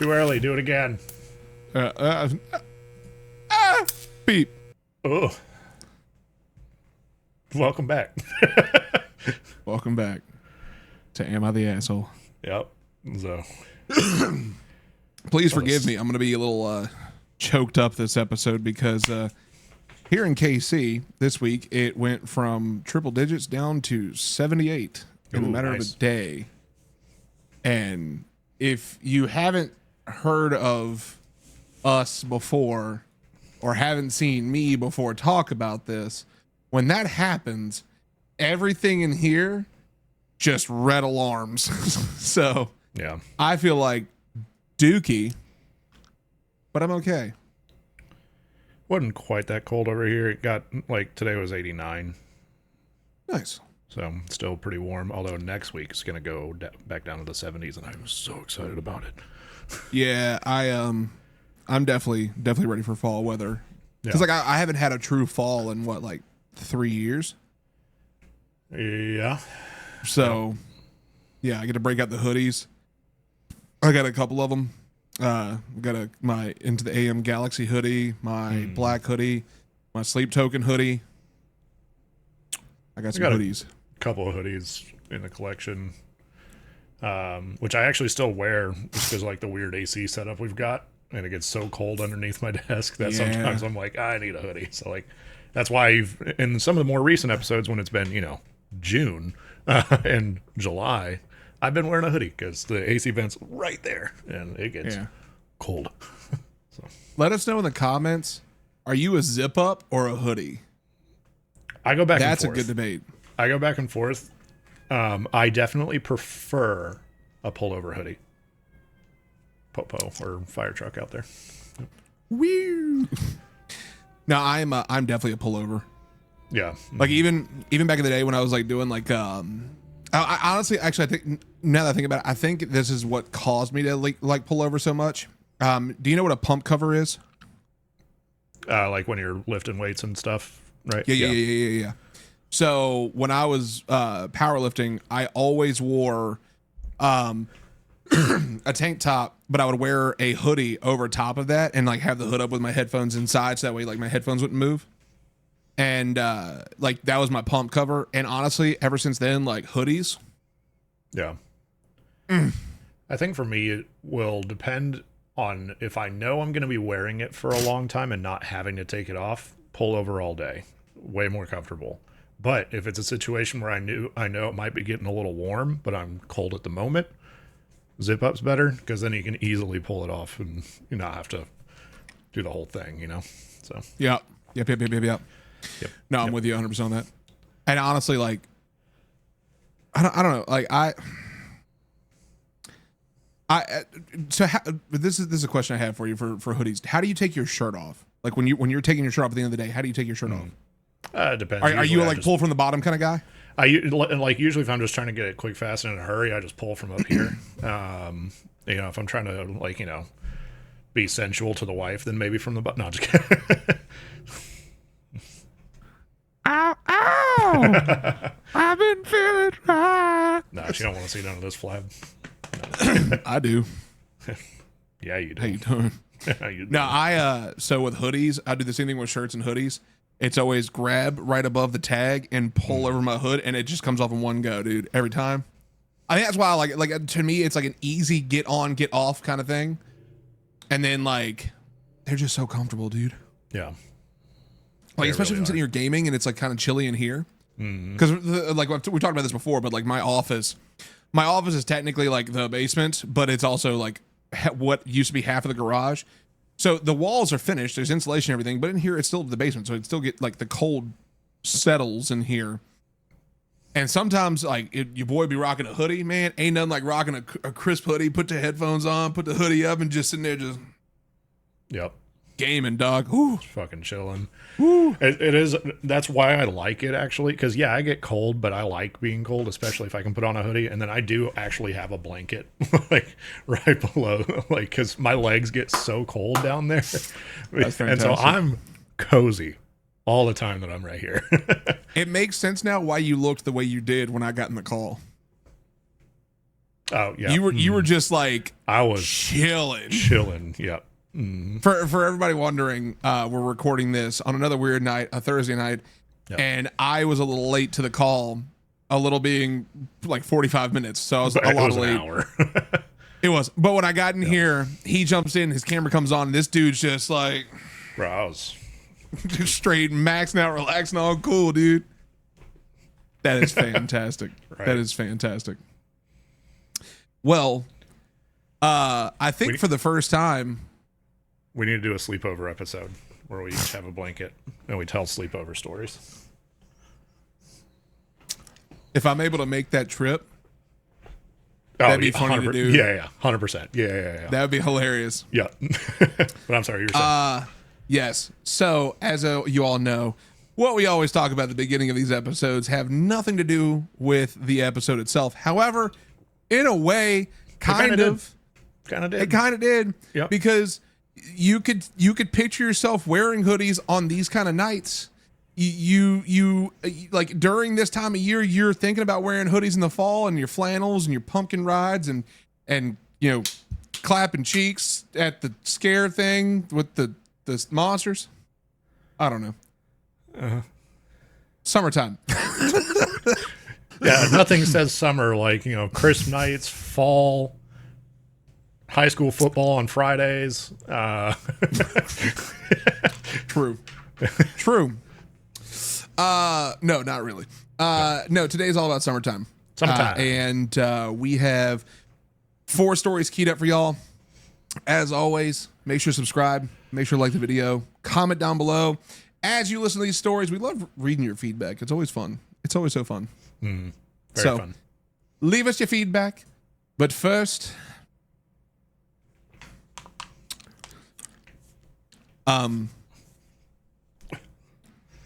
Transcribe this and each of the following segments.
Too early. Do it again. Beep. Oh. Welcome back. Welcome back to Am I the Asshole? Yep. So. Please forgive me. I'm going to be a little choked up this episode because here in KC this week, it went from triple digits down to 78 in a matter of a day. And if you haven't heard of us before or haven't seen me before talk about this, when that happens, everything in here just red alarms. So yeah, I feel like dookie, but I'm okay. Wasn't quite that cold over here. It got like today was 89. Nice. So still pretty warm. Although next week it's gonna go back down to the 70s, and I'm so excited about it. Yeah, I'm definitely ready for fall weather. Because like I haven't had a true fall in what, like 3 years. Yeah. So yeah, I get to break out the hoodies. I got a couple of them. Got my Into the AM Galaxy hoodie, my black hoodie, my Sleep Token hoodie. I got some hoodies. A couple of hoodies in the collection, which I actually still wear just because like the weird AC setup we've got, and it gets so cold underneath my desk that sometimes I'm like, I need a hoodie. So like that's why in some of the more recent episodes when it's been June and July, I've been wearing a hoodie because the AC vent's right there and it gets cold. So. Let us know in the comments. Are you a zip up or a hoodie? I go back and forth. That's a good debate. I go back and forth. I definitely prefer a pullover hoodie. Popo or fire truck out there. Woo. No, I'm definitely a pullover. Yeah. Like even back in the day when I was like doing like I honestly actually I think now that I think about it, I think this is what caused me to like pull over so much. Do you know what a pump cover is? Like when you're lifting weights and stuff, right? Yeah. So when I was powerlifting, I always wore a tank top, but I would wear a hoodie over top of that and like have the hood up with my headphones inside so that way like my headphones wouldn't move. And like that was my pump cover. And honestly, ever since then, like hoodies. Yeah. I think for me, it will depend on if I know I'm going to be wearing it for a long time and not having to take it off, pull over all day. Way more comfortable. But if it's a situation where I know it might be getting a little warm, but I'm cold at the moment, zip up's better because then you can easily pull it off and you not have to do the whole thing, So Yep. No, I'm with you 100% on that. And honestly, like I don't know, like this is a question I have for you for hoodies. How do you take your shirt off? Like when you're taking your shirt off at the end of the day, how do you take your shirt off? It depends. Are you like pull from the bottom kind of guy? Like usually if I'm just trying to get it quick, fast, and in a hurry, I just pull from up here. If I'm trying to be sensual to the wife, then maybe from the bottom. No, just kidding. Ow! I've been feeling right. No, she don't want to see none of this flab. No. I do. Yeah, you do. How you doing? No, so with hoodies, I do the same thing with shirts and hoodies. It's always grab right above the tag and pull over my hood, and it just comes off in one go, dude. Every time. I think that's why I like it. Like to me, it's like an easy get on, get off kind of thing. And then like they're just so comfortable, dude. Yeah. Like especially if I'm sitting here gaming and it's like kind of chilly in here. Because like we talked about this before, but like my office is technically like the basement, but it's also like what used to be half of the garage. So the walls are finished, there's insulation and everything, but in here it's still the basement, so it still get like the cold settles in here. And sometimes like your boy be rocking a hoodie, man. Ain't nothing like rocking a crisp hoodie, put the headphones on, put the hoodie up, and just sitting there just gaming, dog. Ooh. Fucking chilling. Ooh. It is. That's why I like it actually, because I get cold, but I like being cold, especially if I can put on a hoodie. And then I do actually have a blanket like right below, like because my legs get so cold down there, and so I'm cozy all the time that I'm right here. It makes sense now why you looked the way you did when I got in the call. Oh yeah. You were just like I was chilling. Yep. For everybody wondering, we're recording this on another weird night, a Thursday night, and I was a little late to the call, a little being like 45 minutes, so I was a lot late. An hour. It was, but when I got in here, he jumps in, his camera comes on, and this dude's just like, bro, I was just straight maxing out, relaxing, all cool, dude. That is fantastic. Right. That is fantastic. Well, I think for the first time, we need to do a sleepover episode where we each have a blanket and we tell sleepover stories. If I'm able to make that trip, that'd be funny to do. Yeah, 100%. Yeah. That would be hilarious. Yeah. But I'm sorry, you're saying. Yes. So, as you all know, what we always talk about at the beginning of these episodes have nothing to do with the episode itself. However, in a way, kind of did. It kind of did. Yep. Because you could picture yourself wearing hoodies on these kind of nights. You like during this time of year, you're thinking about wearing hoodies in the fall and your flannels and your pumpkin rides and you know, clapping cheeks at the scare thing with the monsters. I don't know. Summertime. Yeah, nothing says summer like, you know, crisp nights, fall, high school football on Fridays. True. No, not really. No, today's all about summertime. And we have 4 stories keyed up for y'all. As always, make sure to subscribe. Make sure to like the video. Comment down below. As you listen to these stories, we love reading your feedback. It's always fun. It's always so fun. Very fun. Leave us your feedback. But first,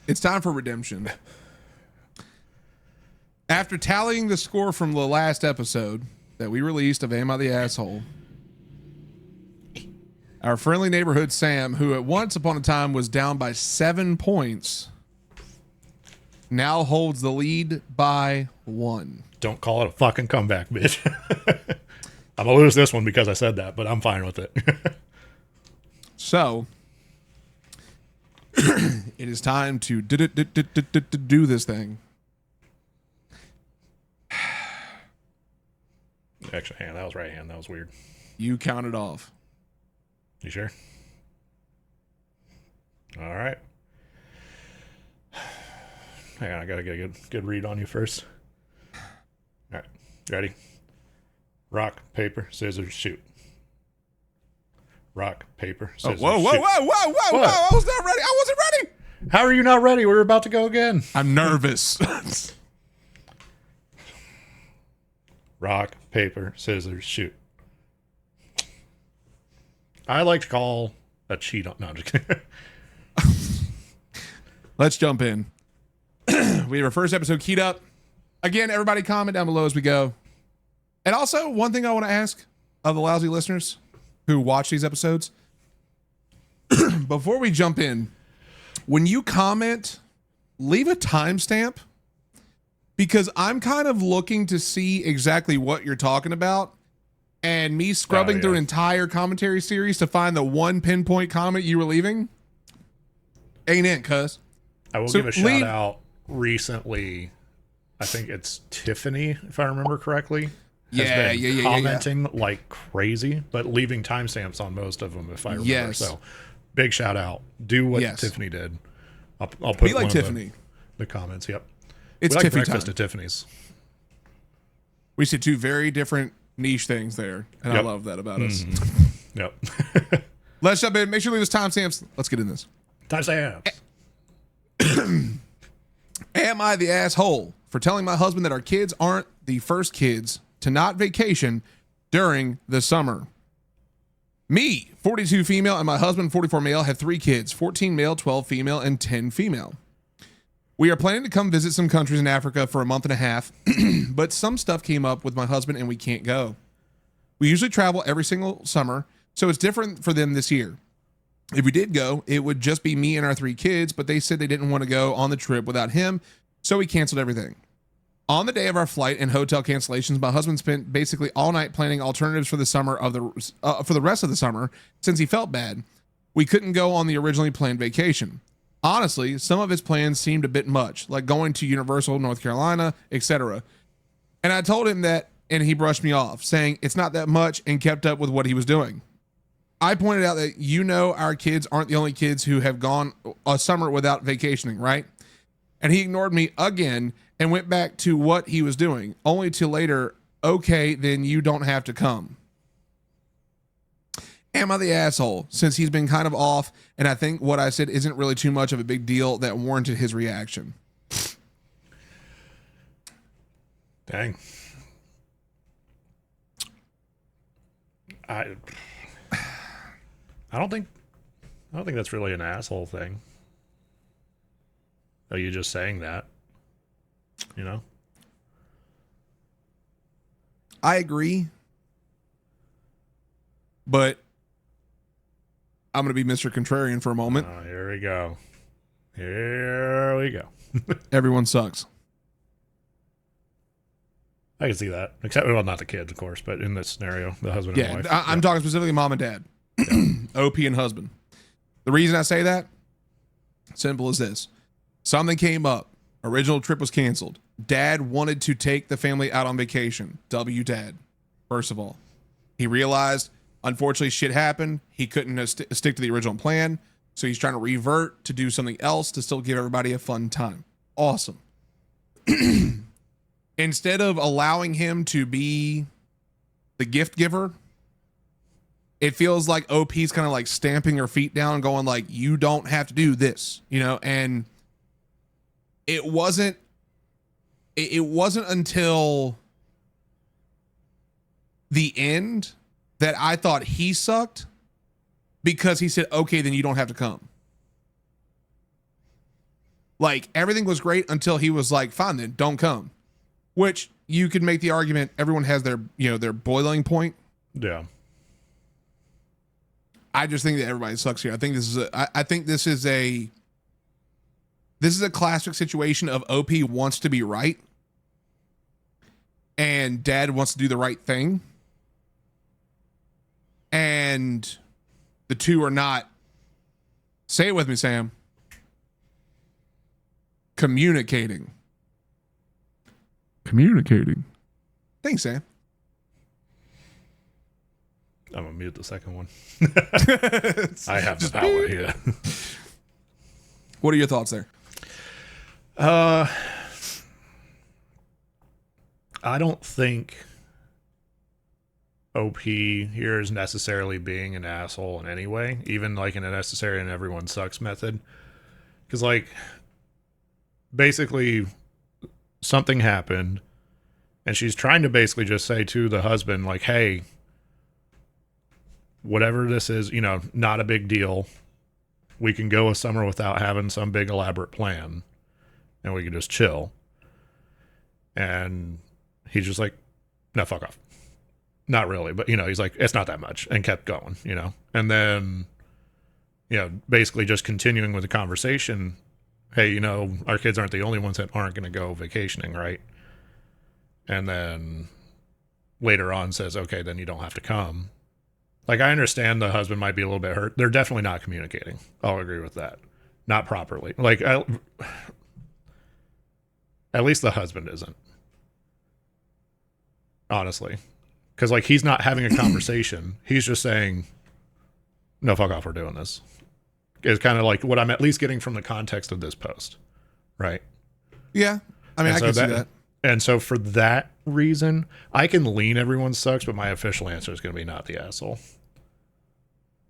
it's time for redemption. After tallying the score from the last episode that we released of Am I the Asshole, our friendly neighborhood Sam, who at once upon a time was down by 7 points, now holds the lead by 1. Don't call it a fucking comeback, bitch. I'm going to lose this one because I said that, but I'm fine with it. So, it is time to do this thing. Actually, hand. That was right hand. That was weird. You count it off. You sure? All right. Hang on, I gotta get a good read on you first. All right, ready? Rock, paper, scissors, shoot. Rock, paper, scissors, whoa! shoot. I was not ready. I wasn't ready. How are you not ready? We're about to go again. I'm nervous. Rock, paper, scissors, shoot. I like to call a cheat on. No, I'm just kidding. Let's jump in. We have our first episode keyed up. Again, everybody comment down below as we go. And also, one thing I want to ask of the Lousy listeners who watch these episodes, before we jump in, when you comment, leave a timestamp, because I'm kind of looking to see exactly what you're talking about, and me scrubbing through an entire commentary series to find the one pinpoint comment you were leaving ain't it, cuz. I will give a shout out recently. I think it's Tiffany, if I remember correctly. Has been commenting like crazy, but leaving timestamps on most of them, if I remember. Yes. So, big shout out. Do what Tiffany did. I'll put like Tiffany. The comments. Yep. It's we like Tiffany breakfast time at Tiffany's. We see 2 very different niche things there, and I love that about us. Yep. Let's jump in. Make sure to leave us timestamps. Let's get in this. Timestamps. Am I the asshole for telling my husband that our kids aren't the first kids to not vacation during the summer? Me, 42 female, and my husband, 44 male, have 3 kids, 14 male, 12 female, and 10 female. We are planning to come visit some countries in Africa for a month and a half, but some stuff came up with my husband and we can't go. We usually travel every single summer, so it's different for them this year. If we did go, it would just be me and our 3 kids, but they said they didn't want to go on the trip without him, so we canceled everything. On the day of our flight and hotel cancellations, my husband spent basically all night planning alternatives for the summer for the rest of the summer since he felt bad. We couldn't go on the originally planned vacation. Honestly, some of his plans seemed a bit much, like going to Universal, North Carolina, etc. And I told him that, and he brushed me off, saying it's not that much and kept up with what he was doing. I pointed out that our kids aren't the only kids who have gone a summer without vacationing, right? And he ignored me again and went back to what he was doing, only to later, okay, then you don't have to come. Am I the asshole? Since he's been kind of off, and I think what I said isn't really too much of a big deal that warranted his reaction. Dang. I don't think that's really an asshole thing. Are you just saying that? You know? I agree. But I'm going to be Mr. Contrarian for a moment. Here we go. Here we go. Everyone sucks. I can see that. Except, well, not the kids, of course, but in this scenario, the husband and wife. I'm talking specifically mom and dad. OP and husband. The reason I say that, simple as this. Something came up. Original trip was canceled. Dad wanted to take the family out on vacation. W dad. First of all. He realized, unfortunately, shit happened. He couldn't stick to the original plan. So he's trying to revert to do something else to still give everybody a fun time. Awesome. Instead of allowing him to be the gift giver, it feels like OP's kind of like stamping her feet down and going like, you don't have to do this, and it wasn't until the end that I thought he sucked, because he said, okay, then you don't have to come. Like, everything was great until he was like, fine, then don't come. Which you could make the argument, everyone has their boiling point. Yeah. I just think that everybody sucks here. I think this is a classic situation of OP wants to be right and dad wants to do the right thing. And the two are not, say it with me, Sam, communicating. Thanks, Sam. I'm going to mute the second one. I have the power here. What are your thoughts there? I don't think OP here is necessarily being an asshole in any way, even like in a necessary and everyone sucks method. Because, like, basically something happened and she's trying to basically just say to the husband, like, hey, whatever this is, not a big deal. We can go a summer without having some big elaborate plan and we can just chill. And he's just like, no, fuck off. Not really, but he's like, it's not that much, and kept going, and then, basically just continuing with the conversation. Hey, our kids aren't the only ones that aren't going to go vacationing, right? And then later on says, okay, then you don't have to come. Like, I understand the husband might be a little bit hurt. They're definitely not communicating. I'll agree with that. Not properly. Like, at least the husband isn't. Honestly. Because, like, he's not having a conversation. He's just saying, no, fuck off, we're doing this. It's kind of like what I'm at least getting from the context of this post. Right? Yeah. I mean, I can see that. And so for that reason, I can lean everyone sucks, but my official answer is going to be not the asshole.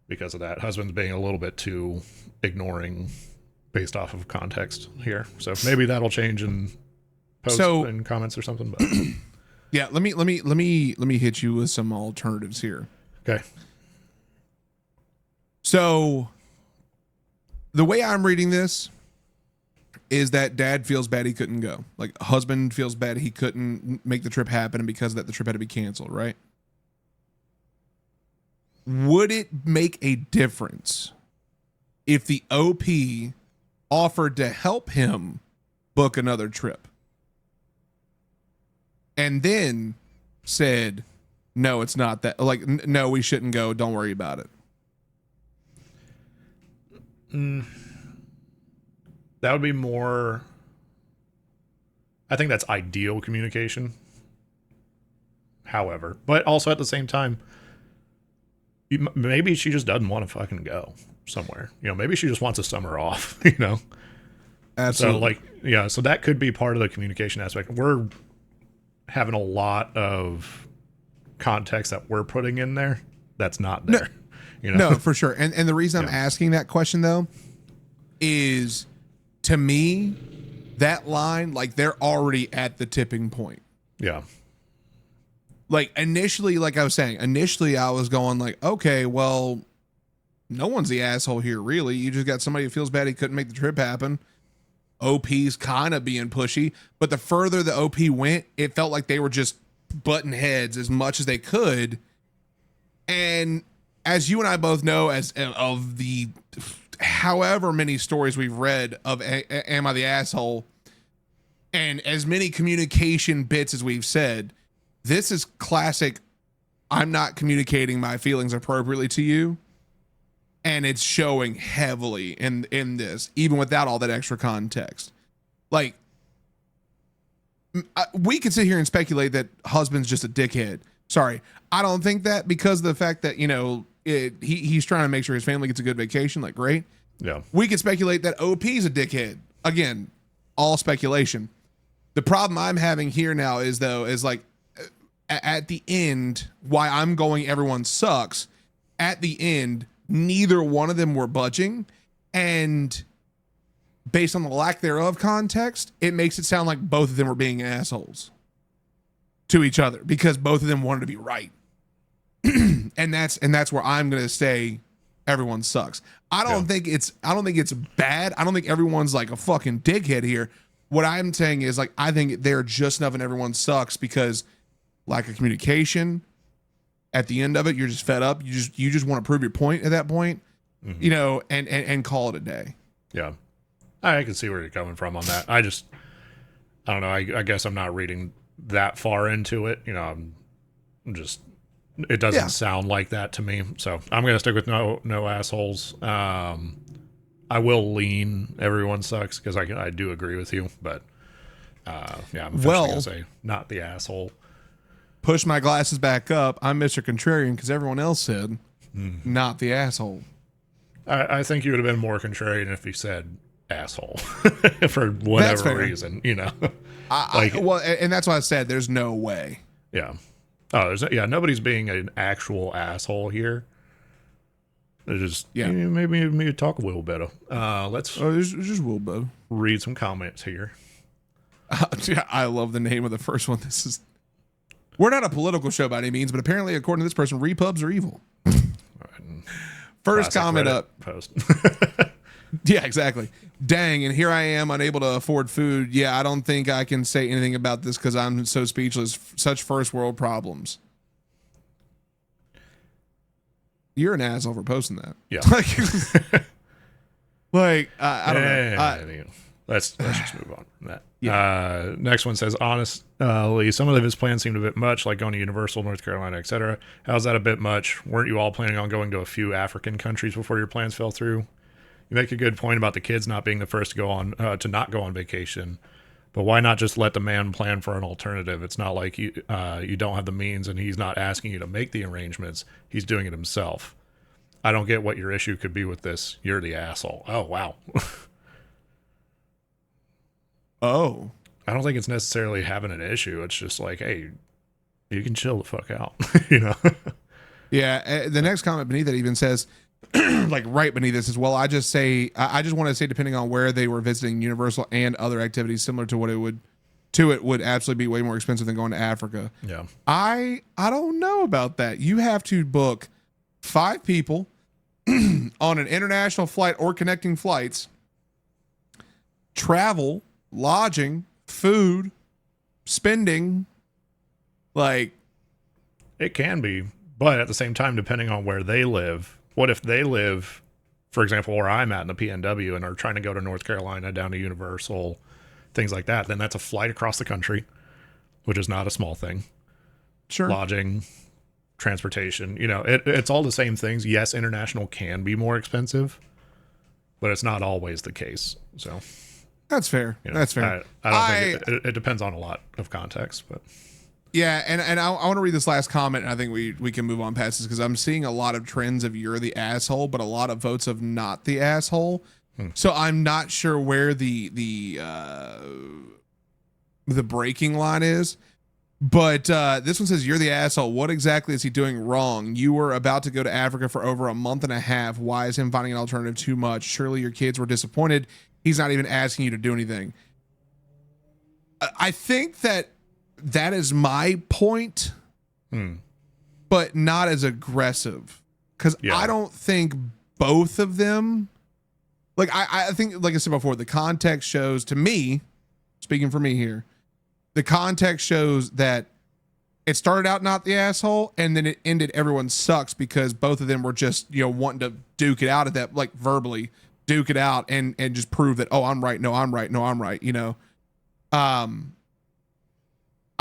Because of that. Husband's being a little bit too ignoring based off of context here. So maybe that'll change in posts and comments or something. But yeah, let me hit you with some alternatives here. Okay. So the way I'm reading this is that dad feels bad he couldn't go. Like, husband feels bad he couldn't make the trip happen, and because of that, the trip had to be canceled, right? Would it make a difference if the OP offered to help him book another trip? and then said, no, it's not that. Like, no, we shouldn't go. Don't worry about it. That would be more. I think that's ideal communication. However, but also at the same time, maybe she just doesn't want to fucking go somewhere. Maybe she just wants a summer off. Absolutely. So so that could be part of the communication aspect. We're having a lot of context that we're putting in there that's not there. No, for sure. And the reason I'm asking that question though is, to me, that line, like, they're already at the tipping point. Yeah. Like, initially, like I was saying, I was going like, okay, well, no one's the asshole here, really. You just got somebody who feels bad he couldn't make the trip happen. OP's kind of being pushy, but the further the OP went, it felt like they were just butting heads as much as they could. And as you and I both know, as of the however many stories we've read of Am I the Asshole, and as many communication bits as we've said, this is classic. I'm not communicating my feelings appropriately to you, and it's showing heavily in this, even without all that extra context. Like, we could sit here and speculate that husband's just a dickhead. Sorry, I don't think that, because of the fact that he's trying to make sure his family gets a good vacation. Like, great. Yeah. We could speculate that OP's a dickhead. Again, all speculation. The problem I'm having here now is like, at the end, why I'm going everyone sucks. At the end, neither one of them were budging, and based on the lack thereof context, it makes it sound like both of them were being assholes to each other because both of them wanted to be right. and that's where I'm going to say everyone sucks. I don't think it's bad. I don't think everyone's like a fucking dickhead here. What I'm saying is, like, I think they're just enough and everyone sucks because lack of communication. At the end of it, you're just fed up. You just want to prove your point at that point, and call it a day. Yeah. I can see where you're coming from on that. I don't know. I guess I'm not reading that far into it. I'm just, it doesn't sound like that to me. So I'm going to stick with no assholes. I will lean everyone sucks because I do agree with you, but I'm going to say not the asshole. Push my glasses back up. I'm Mr. Contrarian because everyone else said not the asshole. I think you would have been more contrarian if you said asshole for whatever reason, Well, and that's why I said there's no way. Yeah. Oh, nobody's being an actual asshole here. They're just maybe talk a little better. Let's just a little bit. Read some comments here. I love the name of the first one. We're not a political show by any means, but apparently, according to this person, repubs are evil. First comment up. Post. Yeah, exactly. Dang, and here I am, unable to afford food. Yeah, I don't think I can say anything about this because I'm so speechless. Such first world problems. You're an asshole for posting that. Yeah. I don't know. Let's just move on from that. Yeah. Next one says, honestly, some of his plans seemed a bit much, like going to Universal, North Carolina, etc. How's that a bit much? Weren't you all planning on going to a few African countries before your plans fell through? You make a good point about the kids not being the first to go on not go on vacation, but why not just let the man plan for an alternative? It's not like you don't have the means, and he's not asking you to make the arrangements. He's doing it himself. I don't get what your issue could be with this. You're the asshole. Oh, wow. Oh. I don't think it's necessarily having an issue. It's just like, hey, you can chill the fuck out, Yeah. The next comment beneath it even says, like right beneath this as well, I just want to say, depending on where they were visiting Universal and other activities similar to what it would absolutely be way more expensive than going to Africa. Yeah. I don't know about that. You have to book 5 people on an international flight or connecting flights, travel, lodging, food, spending. Like, it can be, but at the same time, depending on where they live, what if they live, for example, where I'm at in the PNW and are trying to go to North Carolina, down to Universal, things like that, then that's a flight across the country. which is not a small thing. Sure. Lodging, transportation, it's all the same things. Yes, international can be more expensive, but it's not always the case. So that's fair. That's fair. I don't think it depends on a lot of context, but yeah. And I want to read this last comment. And I think we can move on past this because I'm seeing a lot of trends of you're the asshole, but a lot of votes of not the asshole. So I'm not sure where the breaking line is. But this one says, you're the asshole. What exactly is he doing wrong? You were about to go to Africa for over a month and a half. Why is him finding an alternative too much? Surely your kids were disappointed. He's not even asking you to do anything. I think that is my point, but not as aggressive. Because I don't think both of them, like I think, like I said before, the context shows to me, speaking for me here, the context shows that it started out not the asshole, and then it ended everyone sucks because both of them were just, wanting to duke it out at that, like verbally duke it out and just prove that, oh, I'm right. No, I'm right. No, I'm right. I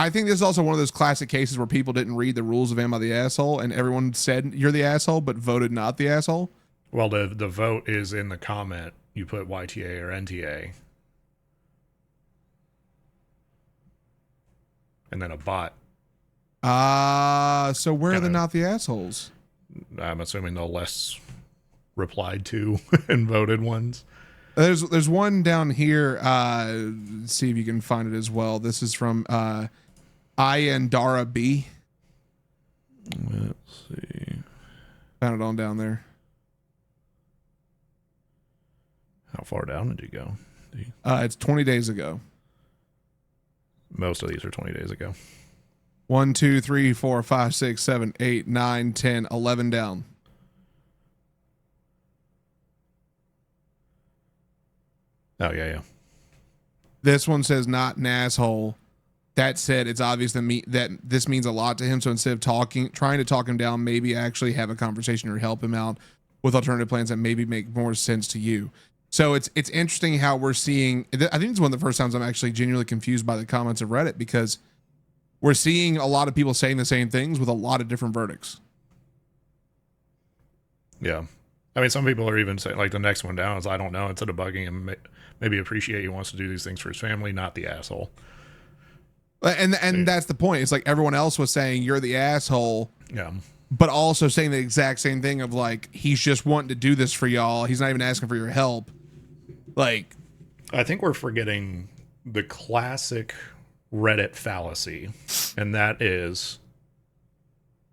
think this is also one of those classic cases where people didn't read the rules of Am I the Asshole, and everyone said you're the asshole, but voted not the asshole. Well, the vote is in the comment. You put YTA or NTA. And then a bot. So where are the not the assholes? I'm assuming the less replied to and voted ones. There's one down here. See if you can find it as well. This is from Iandara B. Let's see. Found it on down there. How far down did you go? It's 20 days ago. Most of these are 20 days ago. 1, 2, 3, 4, 5, 6, 7, 8, 9, 10, 11 down. Oh, yeah. This one says not an asshole. That said, it's obvious that this means a lot to him. So instead of trying to talk him down, maybe actually have a conversation or help him out with alternative plans that maybe make more sense to you. So it's interesting how we're seeing, I think it's one of the first times I'm actually genuinely confused by the comments of Reddit, because we're seeing a lot of people saying the same things with a lot of different verdicts. Yeah. I mean, some people are even saying, like, the next one down is, I don't know, instead of bugging him, maybe appreciate he wants to do these things for his family, not the asshole. And that's the point. It's like everyone else was saying, you're the asshole. Yeah. But also saying the exact same thing of, like, he's just wanting to do this for y'all. He's not even asking for your help. Like, I think we're forgetting the classic Reddit fallacy, and that is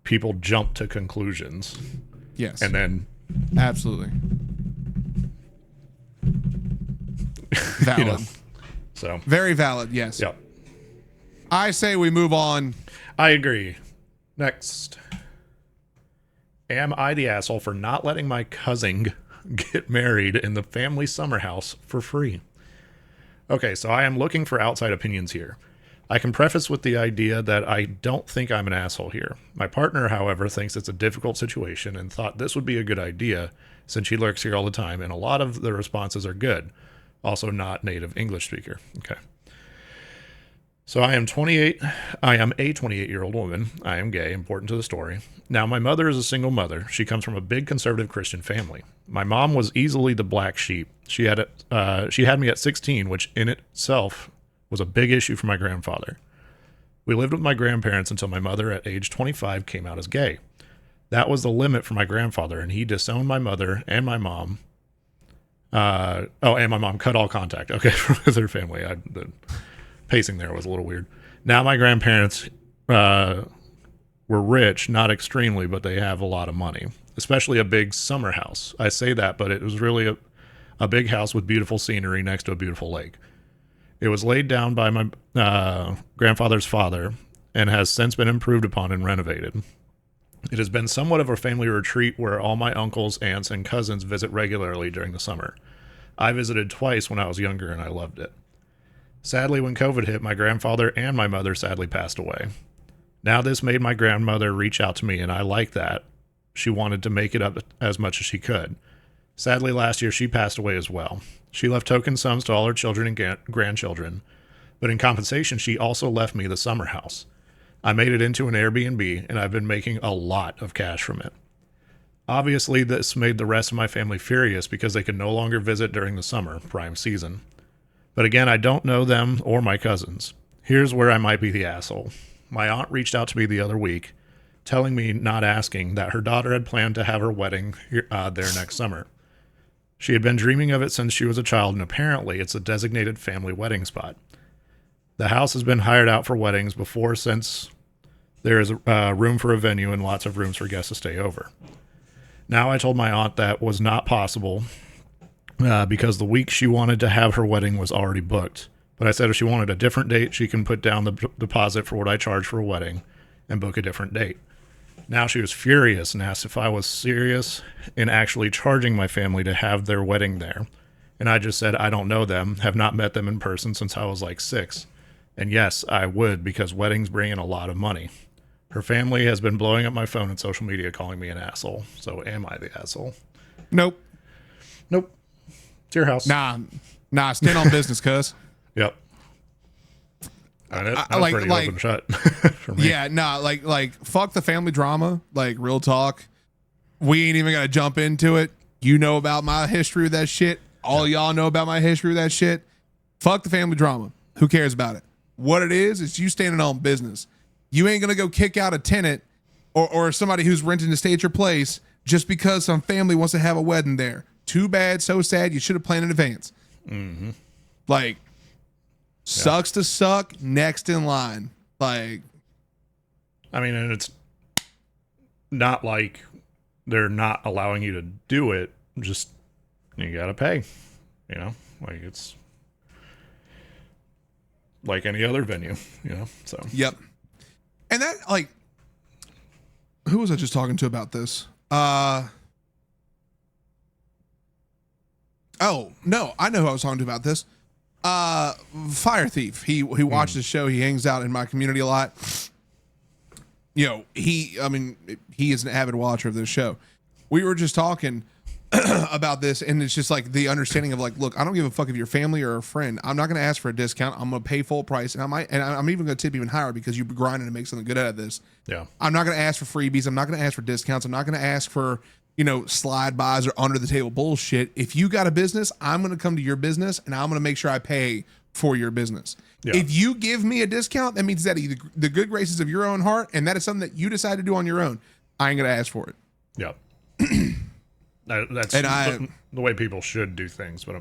people jump to conclusions. Yes. And then absolutely valid. So very valid. Yes. Yep. I say we move on. I agree. Next. Am I the asshole for not letting my cousin get married in the family summer house for free? Okay, so I am looking for outside opinions here. I can preface with the idea that I don't think I'm an asshole here. My partner, however, thinks it's a difficult situation and thought this would be a good idea since she lurks here all the time, and a lot of the responses are good. Also not native English speaker. Okay. So I am 28. I am a 28-year-old woman. I am gay, important to the story. Now, my mother is a single mother. She comes from a big conservative Christian family. My mom was easily the black sheep. She had me at 16, which in itself was a big issue for my grandfather. We lived with my grandparents until my mother at age 25 came out as gay. That was the limit for my grandfather, and he disowned my mother and my mom. And my mom cut all contact. Okay, with her family. The pacing there was a little weird. Now my grandparents were rich, not extremely, but they have a lot of money, especially a big summer house. I say that, but it was really a big house with beautiful scenery next to a beautiful lake. It was laid down by my grandfather's father and has since been improved upon and renovated. It has been somewhat of a family retreat where all my uncles, aunts, and cousins visit regularly during the summer. I visited twice when I was younger, and I loved it. Sadly, when COVID hit, my grandfather and my mother sadly passed away. Now this made my grandmother reach out to me, and I like that. She wanted to make it up as much as she could. Sadly, last year she passed away as well. She left token sums to all her children and grandchildren. But in compensation, she also left me the summer house. I made it into an Airbnb, and I've been making a lot of cash from it. Obviously, this made the rest of my family furious because they could no longer visit during the summer, prime season. But again, I don't know them or my cousins. Here's where I might be the asshole. My aunt reached out to me the other week, telling me, not asking, that her daughter had planned to have her wedding there next summer. She had been dreaming of it since she was a child, and apparently it's a designated family wedding spot. The house has been hired out for weddings before, since there is room for a venue and lots of rooms for guests to stay over. Now I told my aunt that was not possible because the week she wanted to have her wedding was already booked. But I said if she wanted a different date, she can put down the deposit for what I charge for a wedding and book a different date. Now she was furious and asked if I was serious in actually charging my family to have their wedding there. And I just said I don't know them, have not met them in person since I was like 6. And yes, I would, because weddings bring in a lot of money. Her family has been blowing up my phone and social media calling me an asshole. So am I the asshole? Nope. It's your house. Nah, stand on business, cuz. Yep. That was pretty open shut for me. Yeah, like fuck the family drama. Like, real talk. We ain't even got to jump into it. You know about my history with that shit. All y'all know about my history with that shit. Fuck the family drama. Who cares about it? What it is you standing on business. You ain't going to go kick out a tenant or somebody who's renting to stay at your place just because some family wants to have a wedding there. Too bad, so sad. You should have planned in advance. Mm-hmm. Like, sucks to suck, next in line. Like, I mean, and it's not like they're not allowing you to do it. Just, you got to pay, like it's like any other venue, so. Yep. And that, like, who was I just talking to about this? Oh, no, I know who I was talking to about this. Fire Thief. He watches the show. He hangs out in my community a lot. He is an avid watcher of this show. We were just talking about this, and it's just like the understanding of like, look, I don't give a fuck if you're family or a friend. I'm not going to ask for a discount. I'm going to pay full price, and I'm even going to tip even higher because you're grinding to make something good out of this. Yeah. I'm not going to ask for freebies. I'm not going to ask for discounts. I'm not going to ask for, slide bys or under the table bullshit. If you got a business, I'm going to come to your business and I'm going to make sure I pay for your business. Yeah. If you give me a discount, that means that the good graces of your own heart, and that is something that you decide to do on your own. I ain't going to ask for it. Yeah. That's the way people should do things, but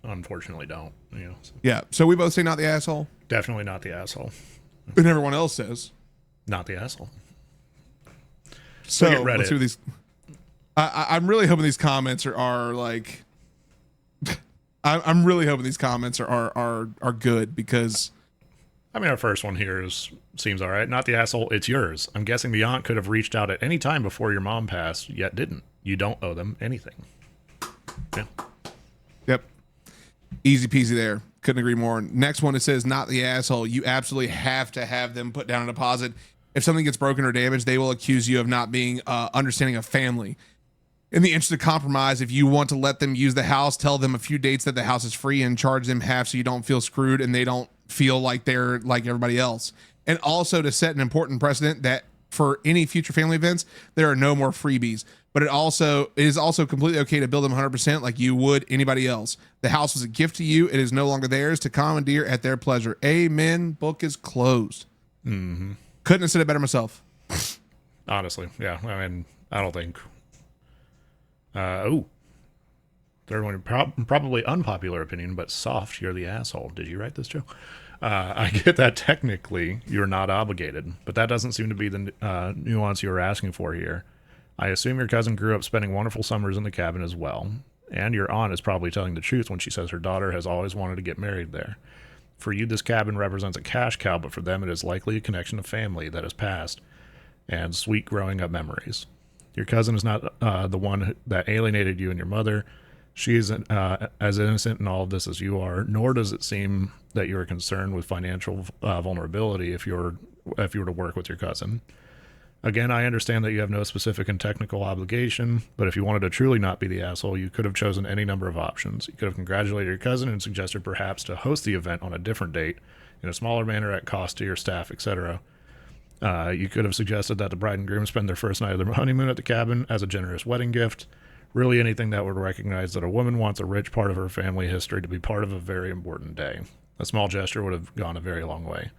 unfortunately don't. So. Yeah. So we both say not the asshole. Definitely not the asshole. And everyone else says not the asshole. So let's see what these. I'm really hoping these comments are like. I'm really hoping these comments are good because. I mean, our first one here seems all right. Not the asshole. It's yours. I'm guessing the aunt could have reached out at any time before your mom passed, yet didn't. You don't owe them anything. Yeah. Yep. Easy peasy there. Couldn't agree more. Next one, it says, not the asshole. You absolutely have to have them put down a deposit. If something gets broken or damaged, they will accuse you of not being understanding of family. In the interest of compromise, if you want to let them use the house, tell them a few dates that the house is free and charge them half so you don't feel screwed and they don't feel like they're like everybody else. And also to set an important precedent that for any future family events, there are no more freebies. But it is also completely okay to bill them 100% like you would anybody else. The house was a gift to you. It is no longer theirs to commandeer at their pleasure. Amen. Book is closed. Mm-hmm. Couldn't have said it better myself. Honestly, yeah. I mean, I don't think. Third one, probably unpopular opinion, but soft. You're the asshole. Did you write this, Joe? I get that technically you're not obligated, but that doesn't seem to be the nuance you were asking for here. I assume your cousin grew up spending wonderful summers in the cabin as well, and your aunt is probably telling the truth when she says her daughter has always wanted to get married there. For you, this cabin represents a cash cow, but for them it is likely a connection of family that has passed and sweet growing up memories. Your cousin is not the one that alienated you and your mother. She isn't as innocent in all of this as you are, nor does it seem that you are concerned with financial vulnerability if you were to work with your cousin. Again, I understand that you have no specific and technical obligation, but if you wanted to truly not be the asshole, you could have chosen any number of options. You could have congratulated your cousin and suggested perhaps to host the event on a different date in a smaller manner at cost to your staff, etc. You could have suggested that the bride and groom spend their first night of their honeymoon at the cabin as a generous wedding gift. Really anything that would recognize that a woman wants a rich part of her family history to be part of a very important day. A small gesture would have gone a very long way.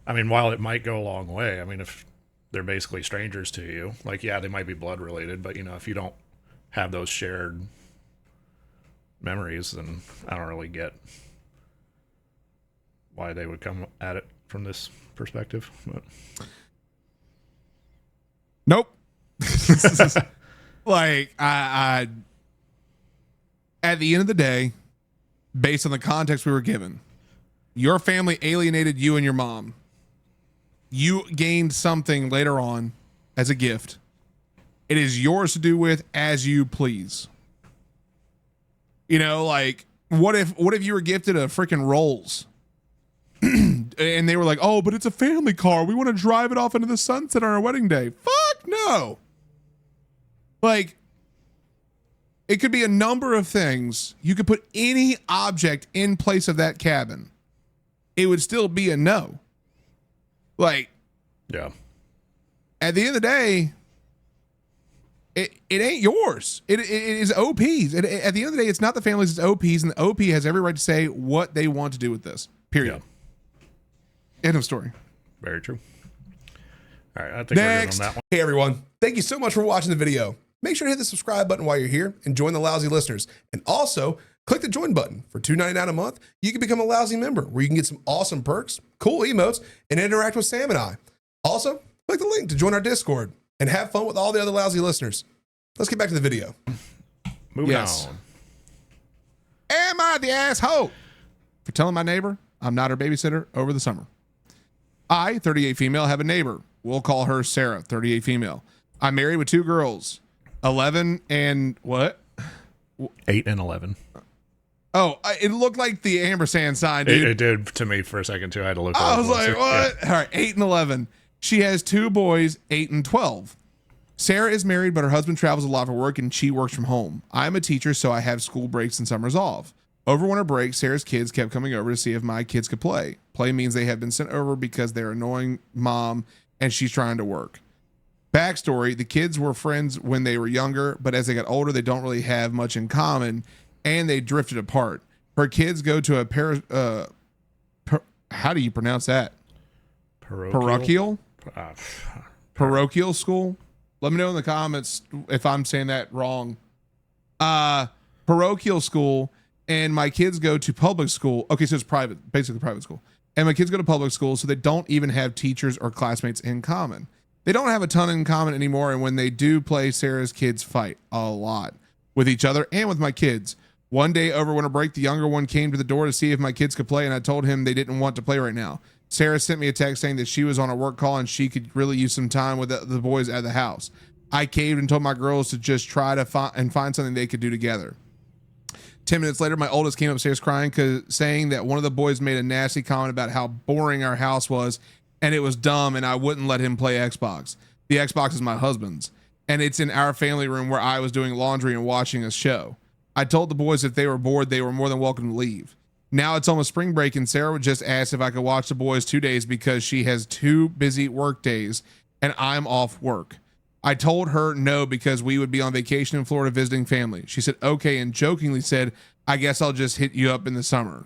I mean, while it might go a long way, I mean, if they're basically strangers to you, like, yeah, they might be blood related, but, you know, if you don't have those shared memories, then I don't really get why they would come at it from this perspective. But. Nope. Like, I at the end of the day, based on the context we were given, your family alienated you and your mom. You gained something later on as a gift. It is yours to do with as you please. You know, like, what if you were gifted a freaking Rolls and they were like, oh, but it's a family car. We want to drive it off into the sunset on our wedding day. Fuck no. Like, it could be a number of things. You could put any object in place of that cabin. It would still be a no. Like, yeah. At the end of the day, it ain't yours. It is OP's. At the end of the day, it's not the family's, it's OP's, and the OP has every right to say what they want to do with this. Period. Yeah. End of story. Very true. All right, I think we're good on that one. Hey everyone, thank you so much for watching the video. Make sure to hit the subscribe button while you're here and join the Lousy listeners. And also, click the join button. For $2.99 a month, you can become a Lousy member where you can get some awesome perks, cool emotes, and interact with Sam and I. Also, click the link to join our Discord and have fun with all the other Lousy listeners. Let's get back to the video. Moving on. Am I the asshole for telling my neighbor I'm not her babysitter over the summer? I, 38 female, have a neighbor. We'll call her Sarah, 38 female. I'm married with two girls, 11 and what? 8 and 11. Oh, it looked like the ampersand sign, dude. It did to me for a second too. I had to look. I was like, what? Yeah. All right, 8 and 11. She has two boys, 8 and 12. Sarah is married, but her husband travels a lot for work and she works from home. I'm a teacher, so I have school breaks and summers off. Over winter break, Sarah's kids kept coming over to see if my kids could play. Play means they have been sent over because they're annoying mom and she's trying to work. Backstory, the kids were friends when they were younger, but as they got older, they don't really have much in common and they drifted apart. Her kids go to a how do you pronounce that? Parochial school. Let me know in the comments if I'm saying that wrong. Parochial school, and my kids go to public school. Okay, so it's private, basically private school. And my kids go to public school, so they don't even have teachers or classmates in common. They don't have a ton in common anymore, and when they do play, Sarah's kids fight a lot with each other and with my kids. One day over winter break, the younger one came to the door to see if my kids could play, and I told him they didn't want to play right now. Sarah sent me a text saying that she was on a work call and she could really use some time with the boys at the house. I caved and told my girls to just try to find something they could do together. 10 minutes later, my oldest came upstairs crying, saying that one of the boys made a nasty comment about how boring our house was and it was dumb and I wouldn't let him play Xbox. The Xbox is my husband's and it's in our family room where I was doing laundry and watching a show. I told the boys if they were bored, they were more than welcome to leave. Now it's almost spring break and Sarah would just ask if I could watch the boys 2 days because she has 2 busy work days and I'm off work. I told her no because we would be on vacation in Florida visiting family. She said okay and jokingly said, I guess I'll just hit you up in the summer.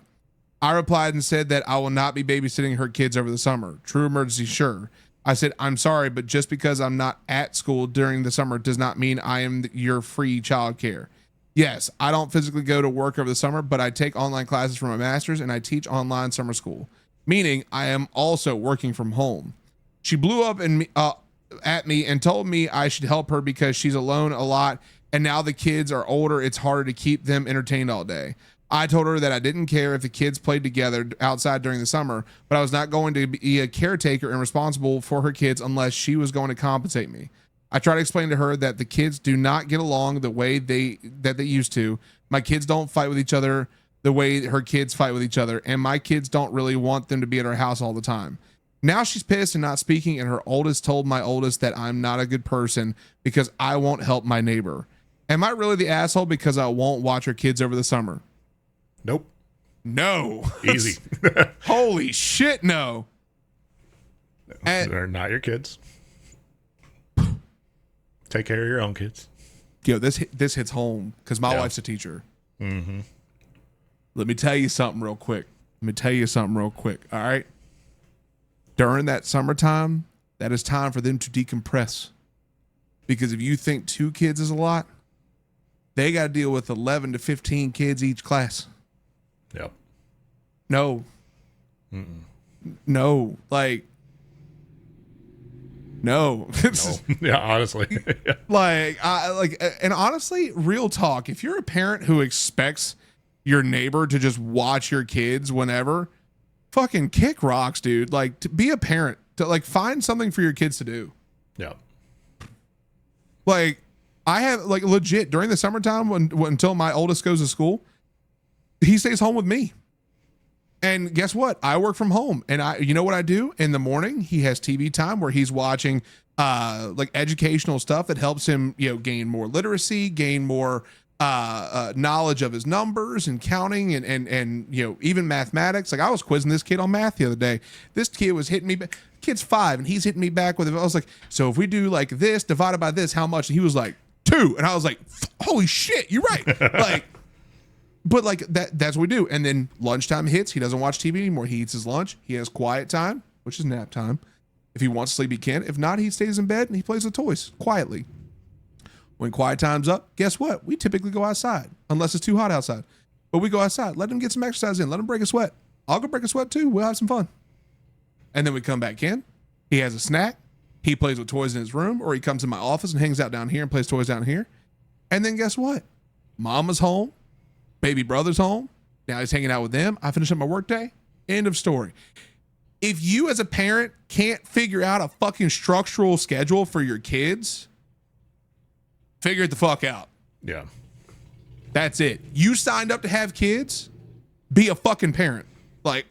I replied and said that I will not be babysitting her kids over the summer. True emergency, sure. I said, I'm sorry, but just because I'm not at school during the summer does not mean I am your free childcare. Yes, I don't physically go to work over the summer, but I take online classes for my master's and I teach online summer school, meaning I am also working from home. She blew up at me and told me I should help her because she's alone a lot and now the kids are older, it's harder to keep them entertained all day. I told her that I didn't care if the kids played together outside during the summer, but I was not going to be a caretaker and responsible for her kids unless she was going to compensate me. I tried to explain to her that the kids do not get along the way they used to. My kids don't fight with each other the way her kids fight with each other, and my kids don't really want them to be at our house all the time. Now she's pissed and not speaking, and her oldest told my oldest that I'm not a good person because I won't help my neighbor. Am I really the asshole because I won't watch her kids over the summer? Nope. No. Easy. Holy shit, no. And, They're not your kids. Take care of your own kids. yo, this hits home because my wife's a teacher. Mm-hmm. Let me tell you something real quick. All right. During that summertime, that is time for them to decompress. Because if you think 2 kids is a lot, they got to deal with 11 to 15 kids each class. Yep. No. Mm-mm. No. Like, no. No. Yeah, honestly. And honestly, real talk, if you're a parent who expects your neighbor to just watch your kids whenever, fucking kick rocks, dude. Like, to be a parent, to like find something for your kids to do. Yeah. Like, I have like legit during the summertime until my oldest goes to school, he stays home with me. And guess what? I work from home, and you know what I do in the morning? He has TV time where he's watching like educational stuff that helps him, gain more literacy, gain more knowledge of his numbers and counting and even mathematics. Like, I was quizzing this kid on math the other day. This kid was hitting me back. Kid's 5 and he's hitting me back with it. I was like, so if we do like this divided by this, how much? And he was like 2. And I was like, holy shit, you're right. Like, but like that's what we do. And then lunchtime hits. He doesn't watch TV anymore. He eats his lunch. He has quiet time, which is nap time. If he wants to sleep, he can. If not, he stays in bed and he plays with toys quietly. When quiet time's up, guess what? We typically go outside, unless it's too hot outside. But we go outside. Let him get some exercise in. Let him break a sweat. I'll go break a sweat too. We'll have some fun. And then we come back in. He has a snack. He plays with toys in his room, or he comes in my office and hangs out down here and plays toys down here. And then guess what? Mama's home. Baby brother's home. Now he's hanging out with them. I finish up my workday. End of story. If you as a parent can't figure out a fucking structural schedule for your kids, figure it the fuck out. Yeah. That's it. You signed up to have kids. Be a fucking parent. Like,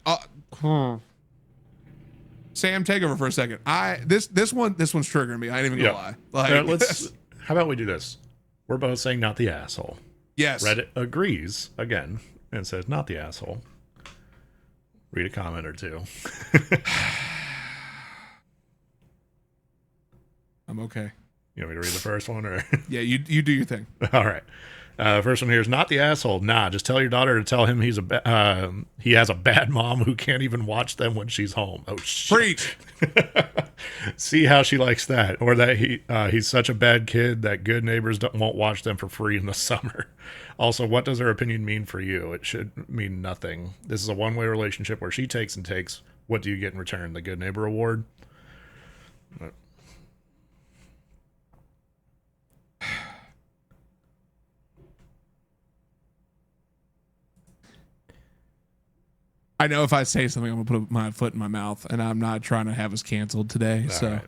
Sam, take over for a second. This one's triggering me. I ain't even gonna lie. Like, how about we do this? We're both saying not the asshole. Yes. Reddit agrees again and says not the asshole. Read a comment or two. I'm okay. You want me to read the first one or? Yeah, you do your thing. All right. First one here is not the asshole. Nah, just tell your daughter to tell him he has a bad mom who can't even watch them when she's home. Oh shit. Preach. See how she likes that, or that he's such a bad kid that good neighbors won't watch them for free in the summer. Also, what does her opinion mean for you? It should mean nothing. This is a one-way relationship where she takes and takes. What do you get in return? The good neighbor award? I know if I say something, I'm gonna put my foot in my mouth, and I'm not trying to have us canceled today. All so,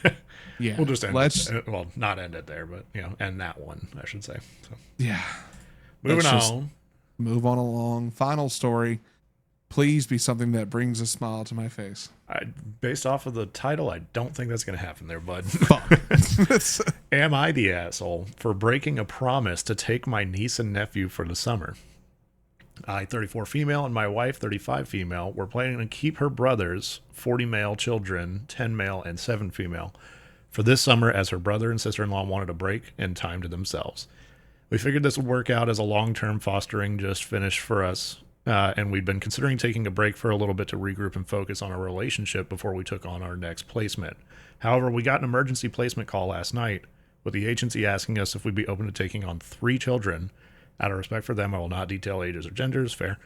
right. Yeah, we'll just end it. Well, not end it there, but end that one, I should say. So. Yeah. Moving on. Move on along. Final story. Please be something that brings a smile to my face. Based off of the title, I don't think that's going to happen there, bud. Fuck. Am I the asshole for breaking a promise to take my niece and nephew for the summer? I, 34 female, and my wife, 35 female, were planning to keep her brothers, 40 male children, 10 male, and 7 female, for this summer as her brother and sister-in-law wanted a break and time to themselves. We figured this would work out as a long-term fostering just finished for us, and we'd been considering taking a break for a little bit to regroup and focus on our relationship before we took on our next placement. However, we got an emergency placement call last night with the agency asking us if we'd be open to taking on 3 children. Out of respect for them, I will not detail ages or genders, fair,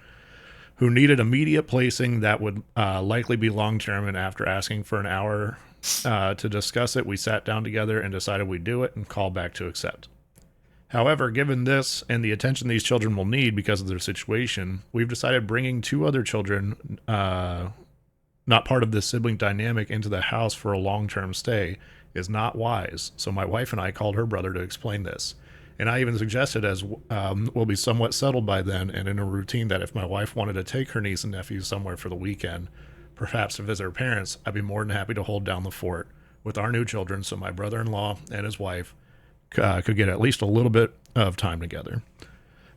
who needed immediate placing that would likely be long-term, and after asking for an hour to discuss it, we sat down together and decided we'd do it and called back to accept. However, given this and the attention these children will need because of their situation, we've decided bringing 2 other children, not part of this sibling dynamic, into the house for a long-term stay is not wise, so my wife and I called her brother to explain this. And I even suggested, as we'll be somewhat settled by then and in a routine, that if my wife wanted to take her niece and nephew somewhere for the weekend, perhaps to visit her parents, I'd be more than happy to hold down the fort with our new children so my brother-in-law and his wife could get at least a little bit of time together.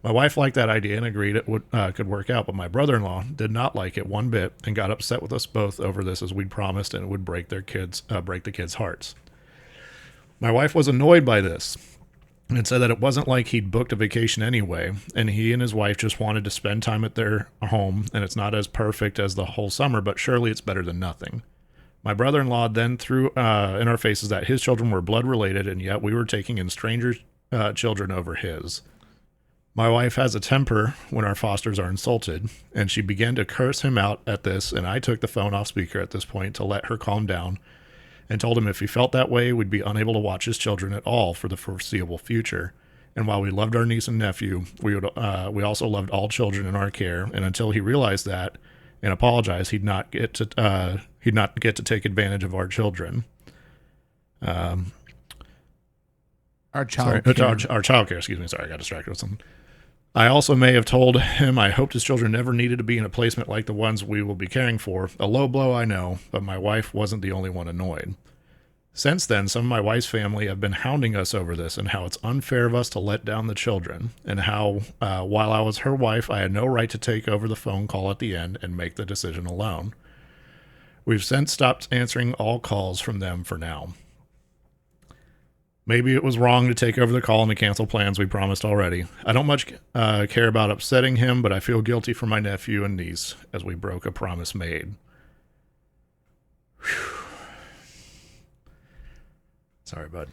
My wife liked that idea and agreed it could work out, but my brother-in-law did not like it one bit and got upset with us both over this as we'd promised, and it would break the kids' hearts. My wife was annoyed by this and said that it wasn't like he'd booked a vacation anyway, and he and his wife just wanted to spend time at their home, and it's not as perfect as the whole summer, but surely it's better than nothing. My brother-in-law then threw in our faces that his children were blood-related, and yet we were taking in strangers' children over his. My wife has a temper when our fosters are insulted, and she began to curse him out at this, and I took the phone off speaker at this point to let her calm down and told him if he felt that way, we'd be unable to watch his children at all for the foreseeable future. And while we loved our niece and nephew, we also loved all children in our care, and until he realized that and apologized, he'd not get to take advantage of our children. Our child care, excuse me. Sorry, I got distracted with something. I also may have told him I hoped his children never needed to be in a placement like the ones we will be caring for. A low blow, I know, but my wife wasn't the only one annoyed. Since then, some of my wife's family have been hounding us over this and how it's unfair of us to let down the children, and how while I was her wife, I had no right to take over the phone call at the end and make the decision alone. We've since stopped answering all calls from them for now. Maybe it was wrong to take over the call and to cancel plans we promised already. I don't much care about upsetting him, but I feel guilty for my nephew and niece as we broke a promise made. Whew. Sorry, bud.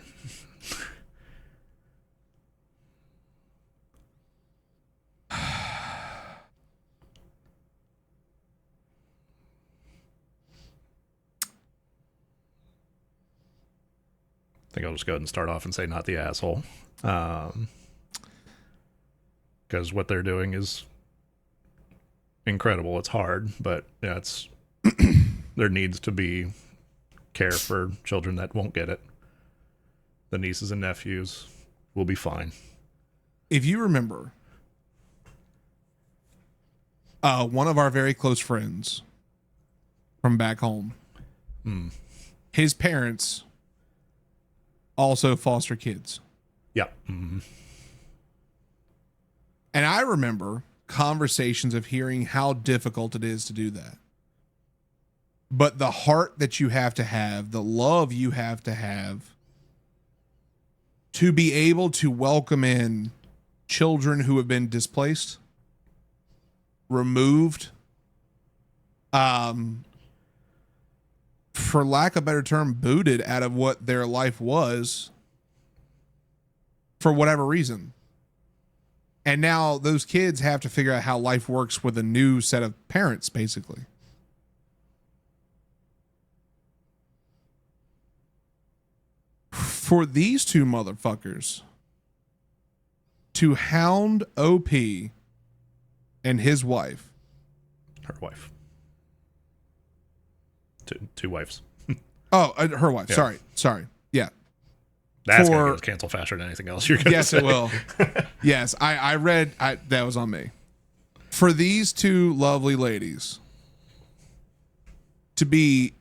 I think I'll just go ahead and start off and say not the asshole. Because what they're doing is incredible. It's hard, but yeah, it's there needs to be care for children that won't get it. The nieces and nephews will be fine. If you remember, one of our very close friends from back home, his parents also foster kids. Yeah. Mm-hmm. And I remember conversations of hearing how difficult it is to do that. But the heart that you have to have, the love you have to be able to welcome in children who have been displaced, removed, for lack of a better term, booted out of what their life was for whatever reason. And now those kids have to figure out how life works with a new set of parents, basically. For these two motherfuckers to hound OP and his wife. Her wife. Two wives. Oh, her wife. Yeah. Sorry. Yeah. That's going to get canceled faster than anything else you're going to say. Yes, it will. Yes, I read. That was on me. For these two lovely ladies to be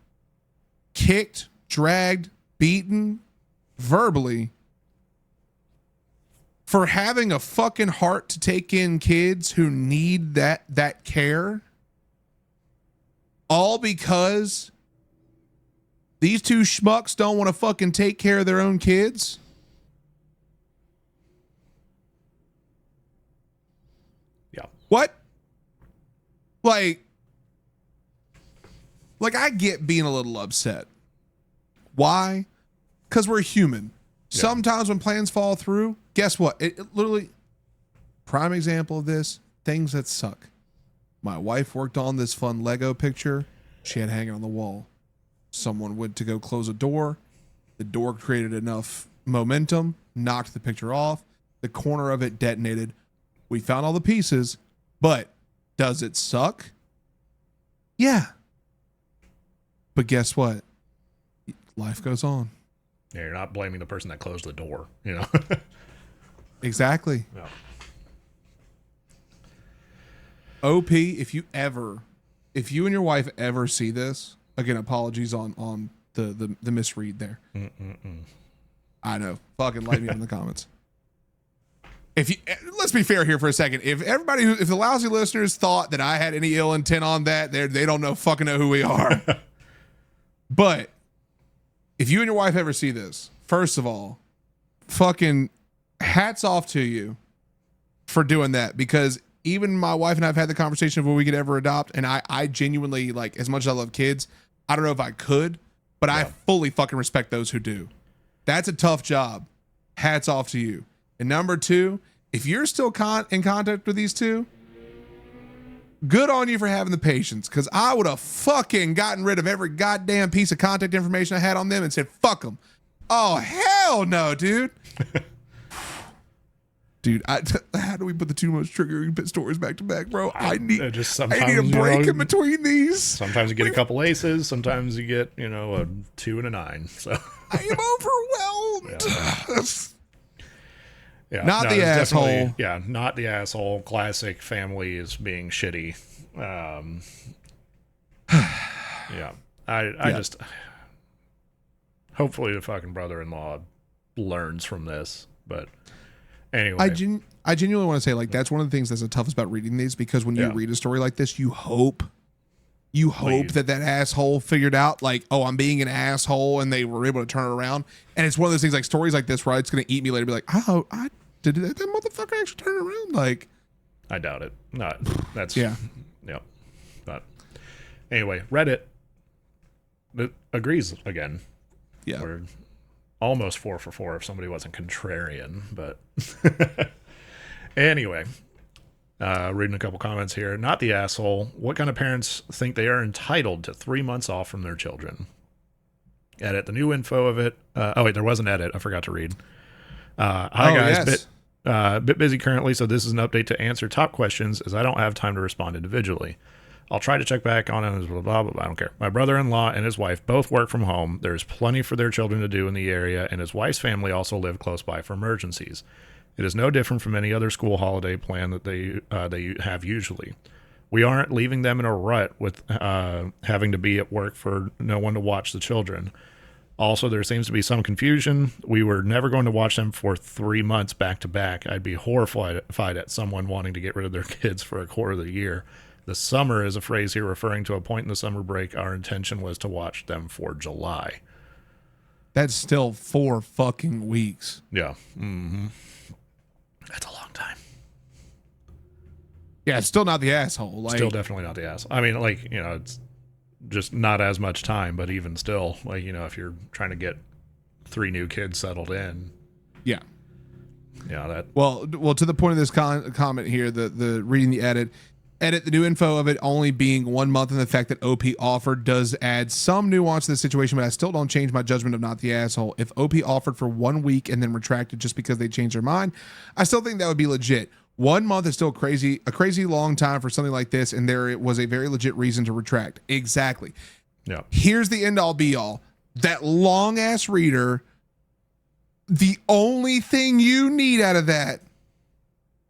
kicked, dragged, beaten verbally for having a fucking heart to take in kids who need that care, all because these two schmucks don't want to fucking take care of their own kids. Yeah. What? Like I get being a little upset. Why? Because we're human. Yeah. Sometimes when plans fall through, guess what? It literally, prime example of this, things that suck. My wife worked on this fun Lego picture she had hanging on the wall. Someone went to go close a door. The door created enough momentum, knocked the picture off. The corner of it detonated. We found all the pieces, but does it suck? Yeah. But guess what? Life goes on. Yeah, you're not blaming the person that closed the door, you know? Exactly. Yeah. OP, if you ever if you and your wife ever see this, again, apologies on the misread there. I know. Fucking light me up in the comments. Let's be fair here for a second. If the lousy listeners thought that I had any ill intent on that, they don't fucking know who we are. But if you and your wife ever see this, first of all, fucking hats off to you for doing that, because even my wife and I have had the conversation of where we could ever adopt, and I genuinely, like, as much as I love kids, I don't know if I could, but I fully fucking respect those who do. That's a tough job. Hats off to you. And number two, if you're still in contact with these two, good on you for having the patience, because I would have fucking gotten rid of every goddamn piece of contact information I had on them and said, fuck them. Oh, hell no, dude. Dude, how do we put the two most triggering stories back to back, bro? I need a break in between these. Sometimes you get a couple aces. Sometimes you get, a 2 and a 9. So I am overwhelmed. Not the asshole. Yeah, not the asshole. Classic family is being shitty. I just hopefully the fucking brother-in-law learns from this, but. Anyway. I genuinely want to say, like, that's one of the things that's the toughest about reading these, because when you read a story like this, you hope that asshole figured out, like, oh, I'm being an asshole, and they were able to turn it around. And it's one of those things, like stories like this, where it's going to eat me later, be like, oh, did that motherfucker actually turn it around? Like, I doubt it. That's Yep. But anyway, Reddit agrees again. Yeah. We're almost 4 for 4 if somebody wasn't contrarian, but anyway, reading a couple comments here. Not the asshole. What kind of parents think they are entitled to 3 months off from their children? Edit the new info of it. There was an edit. I forgot to read. Hi guys. Yes. Bit busy currently, so this is an update to answer top questions as I don't have time to respond individually. I'll try to check back on it, blah, blah, blah, I don't care. My brother-in-law and his wife both work from home. There's plenty for their children to do in the area, and his wife's family also live close by for emergencies. It is no different from any other school holiday plan that they have usually. We aren't leaving them in a rut with having to be at work for no one to watch the children. Also, there seems to be some confusion. We were never going to watch them for 3 months back to back. I'd be horrified at someone wanting to get rid of their kids for a quarter of the year. The summer is a phrase here referring to a point in the summer break. Our intention was to watch them for July. That's still 4 fucking weeks. Yeah. Mm-hmm. That's a long time. Yeah, it's still not the asshole. Like, still definitely not the asshole. I mean, like, it's just not as much time, but even still, like, if you're trying to get 3 new kids settled in. Yeah. Yeah, that. Well, to the point of this comment here, the reading the edit, the new info of it only being 1 month, and the fact that OP offered does add some nuance to the situation, but I still don't change my judgment of not the asshole. If OP offered for 1 week and then retracted just because they changed their mind, I still think that would be legit. 1 month is still a crazy long time for something like this, and there was a very legit reason to retract. Exactly. Yeah. Here's the end all be all. That long ass reader, the only thing you need out of that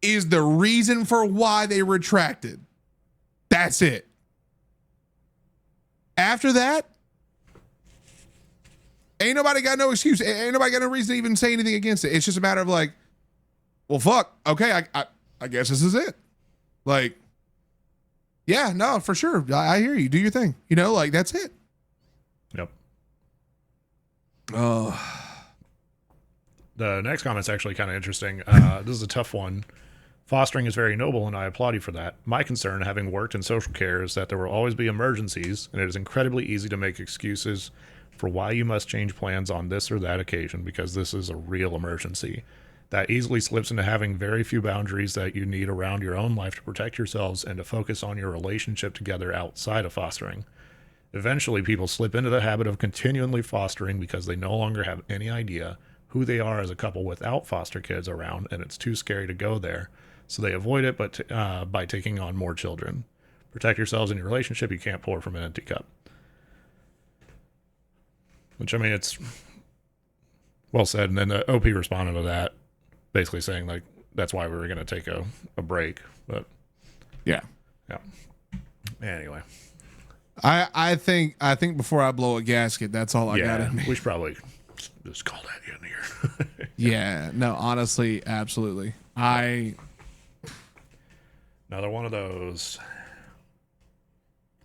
is the reason for why they retracted. That's it. After that, ain't nobody got no excuse. Ain't nobody got no reason to even say anything against it. It's just a matter of like, well, fuck. Okay, I guess this is it. Like, yeah, no, for sure. I hear you. Do your thing. Like, that's it. Yep. Oh. The next comment's actually kind of interesting. This is a tough one. Fostering is very noble, and I applaud you for that. My concern, having worked in social care, is that there will always be emergencies, and it is incredibly easy to make excuses for why you must change plans on this or that occasion because this is a real emergency. That easily slips into having very few boundaries that you need around your own life to protect yourselves and to focus on your relationship together outside of fostering. Eventually, people slip into the habit of continually fostering because they no longer have any idea who they are as a couple without foster kids around, and it's too scary to go there. So they avoid it, but by taking on more children. Protect yourselves in your relationship. You can't pour from an empty cup. Which, I mean, it's well said. And then the OP responded to that, basically saying, like, that's why we were going to take a break. But yeah. Anyway, I think before I blow a gasket, that's all I got Yeah, in me. we should probably just call that in here. Yeah, no, honestly, absolutely. Another one of those.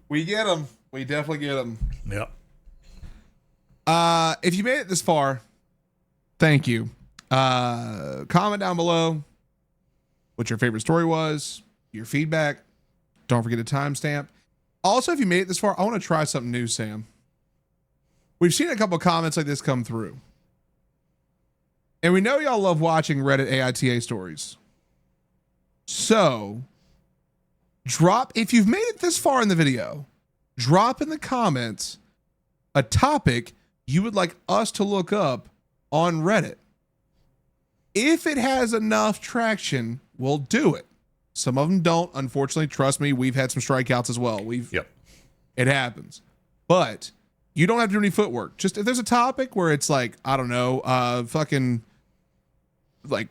We get them. We definitely get them. Yep. If you made it this far, thank you. Comment down below what your favorite story was, your feedback. Don't forget to timestamp. Also, if you made it this far, I want to try something new, Sam. We've seen a couple of comments like this come through. And we know y'all love watching Reddit AITA stories. So, if you've made it this far in the video, drop in the comments a topic you would like us to look up on Reddit. If it has enough traction, we'll do it. Some of them don't. Unfortunately, trust me, we've had some strikeouts as well. Yep. It happens. But you don't have to do any footwork. Just if there's a topic where it's like, I don't know, fucking like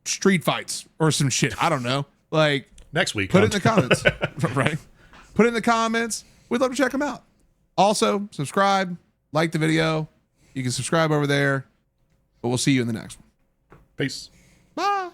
street fights or some shit. I don't know. Like next week. Put it in the comments. Right. Put it in the comments. We'd love to check them out. Also, subscribe, like the video. You can subscribe over there. But we'll see you in the next one. Peace. Bye.